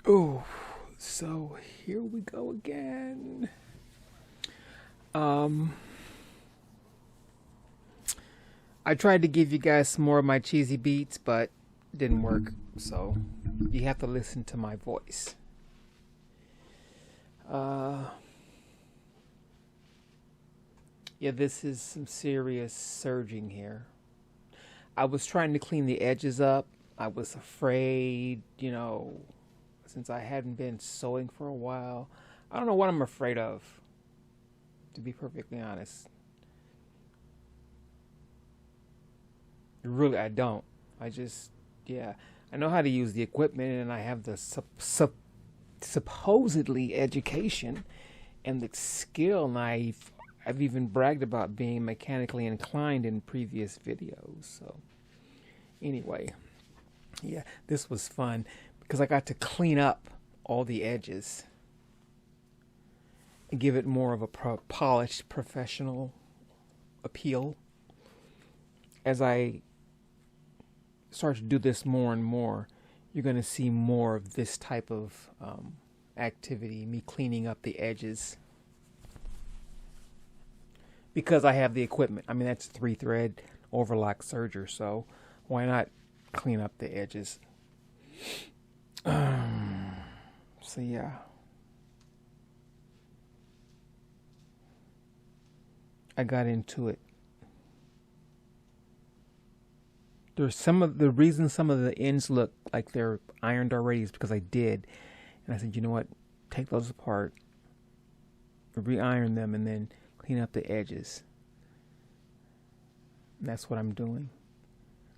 Oh, so here we go again. Um, I tried to give you guys some more of my cheesy beats, but it didn't work. So you have to listen to my voice. Uh, yeah, this is some serious surging here. I was trying to clean the edges up. I was afraid, since I hadn't been sewing for a while. I don't know what I'm afraid of, to be perfectly honest. Really, I don't. I just, yeah. I know how to use the equipment, and I have the supposedly education and the skill, and I've even bragged about being mechanically inclined in previous videos. So anyway, yeah, this was fun because I got to clean up all the edges and give it more of a polished professional appeal. As I start to do this more and more, you're going to see more of this type of activity, me cleaning up the edges. Because I have the equipment. I mean, that's 3-thread overlock serger, so why not clean up the edges? So yeah. I got into it. There's some of the reason some of the ends look like they're ironed already is because I did. And I said, you know what? Take those apart, re-iron them, and then clean up the edges. And that's what I'm doing.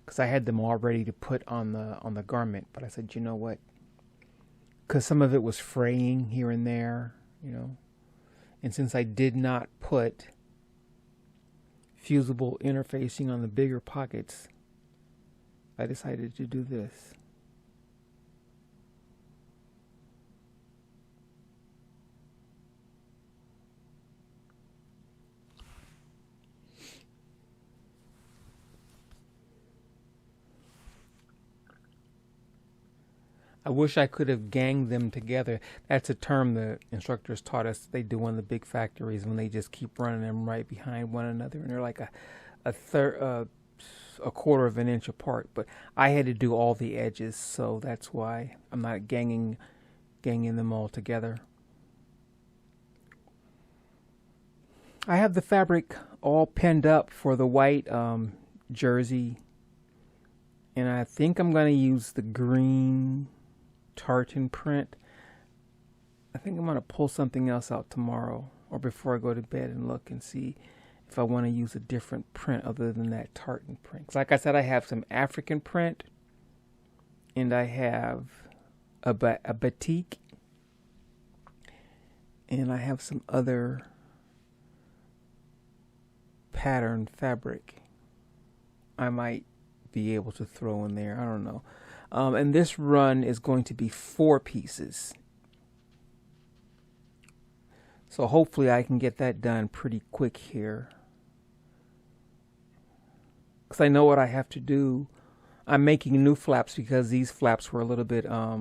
Because I had them all ready to put on the garment, but I said, you know what? Because some of it was fraying here and there, And since I did not put fusible interfacing on the bigger pockets, I decided to do this. I wish I could have ganged them together. That's a term the instructors taught us they do in the big factories when they just keep running them right behind one another, and they're like a quarter of an inch apart. But I had to do all the edges, so that's why I'm not ganging them all together. I have the fabric all pinned up for the white jersey, and I think I'm going to use the green tartan print. I think I'm going to pull something else out tomorrow or before I go to bed and look and see if I want to use a different print other than that tartan print. 'Cause like I said, I have some African print and I have a batik, and I have some other pattern fabric I might be able to throw in there. I don't know. And this run is going to be 4 pieces. So hopefully I can get that done pretty quick here. Because I know what I have to do. I'm making new flaps because these flaps were a little bit I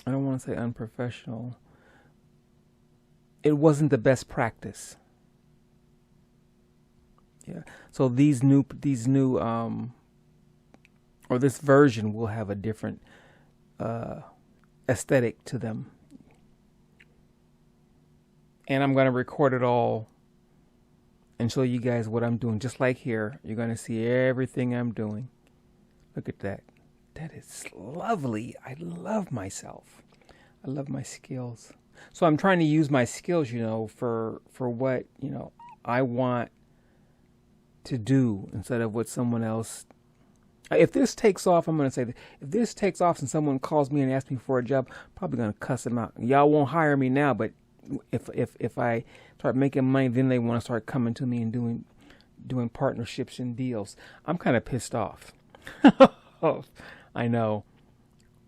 don't want to say unprofessional. It wasn't the best practice. Yeah. So these new or this version will have a different aesthetic to them. And I'm going to record it all and show you guys what I'm doing. Just like here, you're going to see everything I'm doing. Look at that. That is lovely. I love myself. I love my skills. So I'm trying to use my skills, for what, I want to do instead of what someone else. If this takes off, I'm going to say that if this takes off and someone calls me and asks me for a job, I'm probably going to cuss them out. Y'all won't hire me now, but if I start making money, then they want to start coming to me and doing partnerships and deals. I'm kind of pissed off. I know.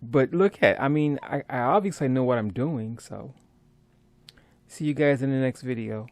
But I obviously know what I'm doing, so see you guys in the next video.